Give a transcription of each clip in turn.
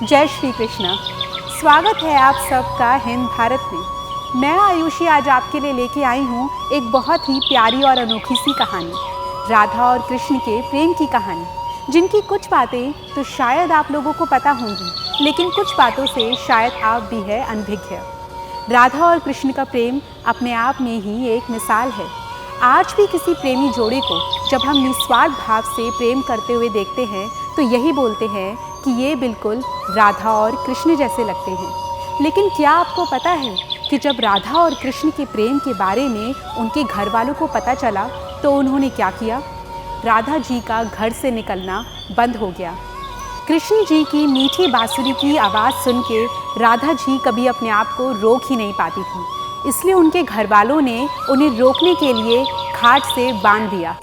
जय श्री कृष्ण। स्वागत है आप सबका हिंद भारत में। मैं आयुषी आज आपके लिए लेके आई हूँ एक बहुत ही प्यारी और अनोखी सी कहानी, राधा और कृष्ण के प्रेम की कहानी, जिनकी कुछ बातें तो शायद आप लोगों को पता होंगी, लेकिन कुछ बातों से शायद आप भी है अनभिज्ञ। राधा और कृष्ण का प्रेम अपने आप में ही एक मिसाल है। आज भी किसी प्रेमी जोड़े को जब हम निस्वार्थ भाव से प्रेम करते हुए देखते हैं तो यही बोलते हैं कि ये बिल्कुल राधा और कृष्ण जैसे लगते हैं। लेकिन क्या आपको पता है कि जब राधा और कृष्ण के प्रेम के बारे में उनके घर वालों को पता चला तो उन्होंने क्या किया? राधा जी का घर से निकलना बंद हो गया। कृष्ण जी की मीठी बांसुरी की आवाज़ सुन के राधा जी कभी अपने आप को रोक ही नहीं पाती थी, इसलिए उनके घर वालों ने उन्हें रोकने के लिए खाट से बांध दिया।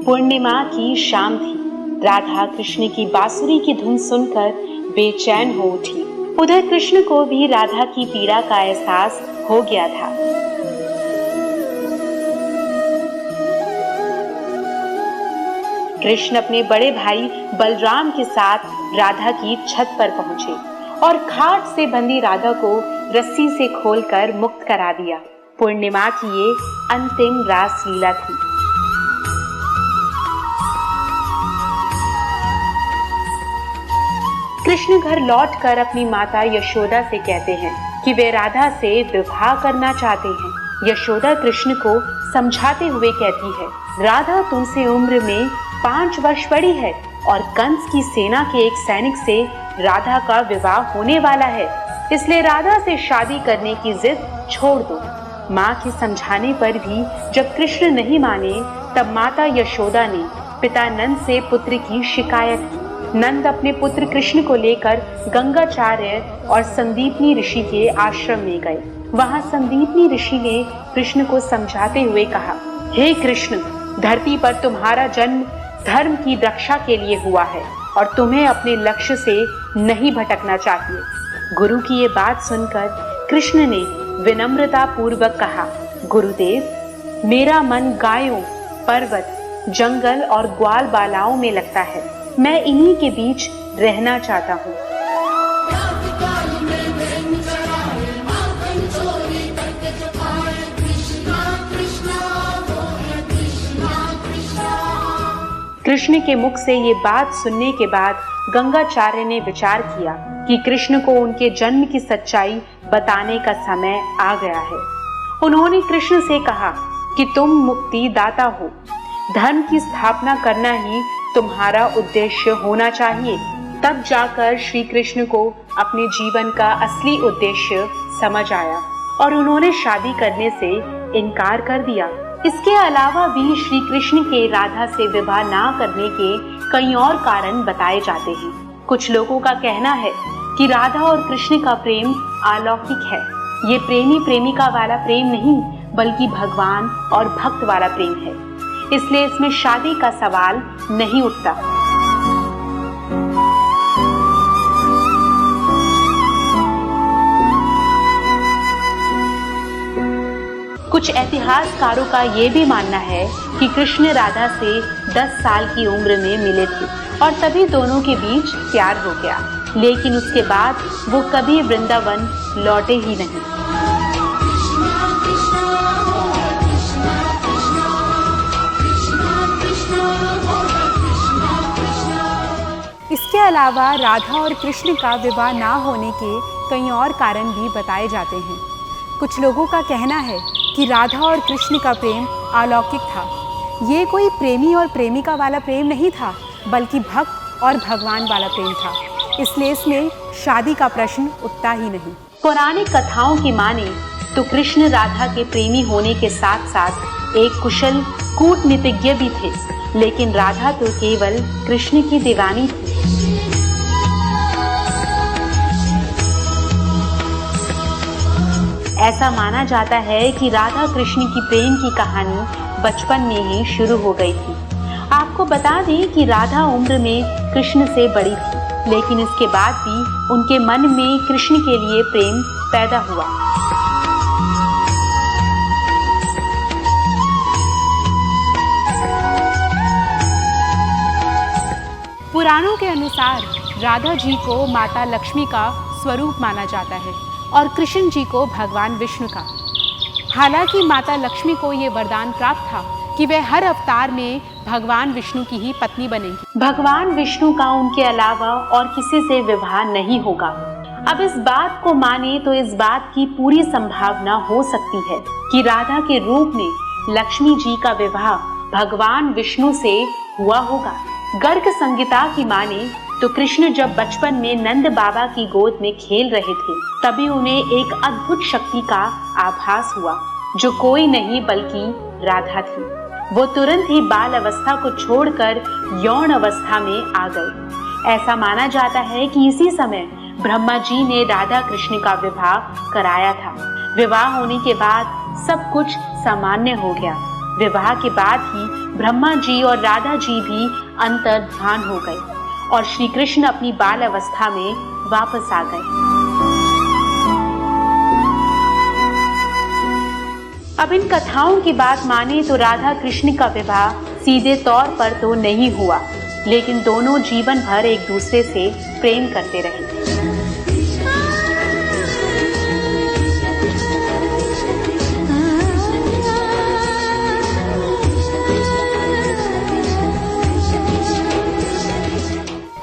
पूर्णिमा की शाम थी। राधा कृष्ण की बांसुरी की धुन सुनकर बेचैन हो उठी। उधर कृष्ण को भी राधा की पीड़ा का एहसास हो गया था। कृष्ण अपने बड़े भाई बलराम के साथ राधा की छत पर पहुंचे और खाट से बंधी राधा को रस्सी से खोलकर मुक्त करा दिया। पूर्णिमा की ये अंतिम रास लीला थी। कृष्ण घर लौटकर अपनी माता यशोदा से कहते हैं कि वे राधा से विवाह करना चाहते हैं। यशोदा कृष्ण को समझाते हुए कहती है, राधा तुमसे उम्र में 5 वर्ष बड़ी है और कंस की सेना के एक सैनिक से राधा का विवाह होने वाला है, इसलिए राधा से शादी करने की जिद छोड़ दो। माँ के समझाने पर भी जब कृष्ण नहीं माने तब माता यशोदा ने पिता नंद से पुत्र की शिकायत की। नंद अपने पुत्र कृष्ण को लेकर गंगाचार्य और संदीपनी ऋषि के आश्रम में गए। वहां संदीपनी ऋषि ने कृष्ण को समझाते हुए कहा, हे कृष्ण, धरती पर तुम्हारा जन्म धर्म की रक्षा के लिए हुआ है और तुम्हें अपने लक्ष्य से नहीं भटकना चाहिए। गुरु की ये बात सुनकर कृष्ण ने विनम्रता पूर्वक कहा, गुरुदेव, मेरा मन गायों, पर्वत, जंगल और ग्वाल बालाओं में लगता है। मैं इन्हीं के बीच रहना चाहता हूँ। कृष्ण के मुख से ये बात सुनने के बाद गंगाचार्य ने विचार किया कि कृष्ण को उनके जन्म की सच्चाई बताने का समय आ गया है। उन्होंने कृष्ण से कहा कि तुम मुक्ति दाता हो, धर्म की स्थापना करना ही तुम्हारा उद्देश्य होना चाहिए। तब जाकर श्री कृष्ण को अपने जीवन का असली उद्देश्य समझ आया और उन्होंने शादी करने से इनकार कर दिया। इसके अलावा भी श्री कृष्ण के राधा से विवाह ना करने के कई और कारण बताए जाते हैं। कुछ लोगों का कहना है कि राधा और कृष्ण का प्रेम अलौकिक है। ये प्रेमी प्रेमिका वाला प्रेम नहीं, बल्कि भगवान और भक्त वाला प्रेम है, इसलिए इसमें शादी का सवाल नहीं उठता। कुछ इतिहासकारों का ये भी मानना है कि कृष्ण राधा से 10 साल की उम्र में मिले थे और तभी दोनों के बीच प्यार हो गया, लेकिन उसके बाद वो कभी वृंदावन लौटे ही नहीं। इसके अलावा राधा और कृष्ण का विवाह ना होने के कई और कारण भी बताए जाते हैं। कुछ लोगों का कहना है कि राधा और कृष्ण का प्रेम अलौकिक था। ये कोई प्रेमी और प्रेमिका वाला प्रेम नहीं था, बल्कि भक्त और भगवान वाला प्रेम था, इसलिए इसमें शादी का प्रश्न उठता ही नहीं। पौराणिक कथाओं की माने तो कृष्ण राधा के प्रेमी होने के साथ साथ एक कुशल कूटनीतिज्ञ भी थे, लेकिन राधा तो केवल कृष्ण की दीवानी थी। ऐसा माना जाता है कि राधा कृष्ण की प्रेम की कहानी बचपन में ही शुरू हो गई थी। आपको बता दें कि राधा उम्र में कृष्ण से बड़ी थी, लेकिन इसके बाद भी उनके मन में कृष्ण के लिए प्रेम पैदा हुआ। पुराणों के अनुसार राधा जी को माता लक्ष्मी का स्वरूप माना जाता है और कृष्ण जी को भगवान विष्णु का। हालांकि माता लक्ष्मी को ये वरदान प्राप्त था कि वे हर अवतार में भगवान विष्णु की ही पत्नी बनेंगी। भगवान विष्णु का उनके अलावा और किसी से विवाह नहीं होगा। अब इस बात को माने तो इस बात की पूरी संभावना हो सकती है कि राधा के रूप में लक्ष्मी जी का विवाह भगवान विष्णु से हुआ होगा। गर्ग संहिता की माने तो कृष्ण जब बचपन में नंद बाबा की गोद में खेल रहे थे, तभी उन्हें एक अद्भुत शक्ति का आभास हुआ, जो कोई नहीं बल्कि राधा थी। वो तुरंत ही बाल अवस्था को छोड़कर यौन अवस्था में आ गए। ऐसा माना जाता है कि इसी समय ब्रह्मा जी ने राधा कृष्ण का विवाह कराया था। विवाह होने के बाद सब कुछ सामान्य हो गया। विवाह के बाद ही ब्रह्मा जी और राधा जी भी अंतर्धान हो गए और श्री कृष्ण अपनी बाल अवस्था में वापस आ गए। अब इन कथाओं की बात माने तो राधा कृष्ण का विवाह सीधे तौर पर तो नहीं हुआ, लेकिन दोनों जीवन भर एक दूसरे से प्रेम करते रहे।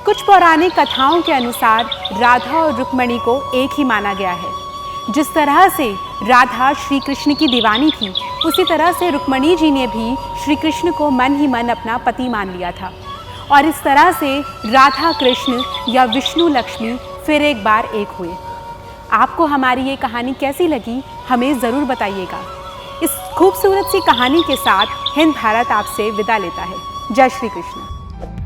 कुछ पौराणिक कथाओं के अनुसार राधा और रुक्मिणी को एक ही माना गया है। जिस तरह से राधा श्री कृष्ण की दीवानी थी, उसी तरह से रुक्मिणी जी ने भी श्री कृष्ण को मन ही मन अपना पति मान लिया था और इस तरह से राधा कृष्ण या विष्णु लक्ष्मी फिर एक बार एक हुए। आपको हमारी ये कहानी कैसी लगी, हमें ज़रूर बताइएगा। इस खूबसूरत सी कहानी के साथ हिंद भारत आपसे विदा लेता है। जय श्री कृष्ण।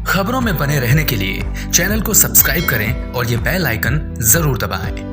खबरों में बने रहने के लिए चैनल को सब्सक्राइब करें और ये बेल आइकन जरूर दबाएं।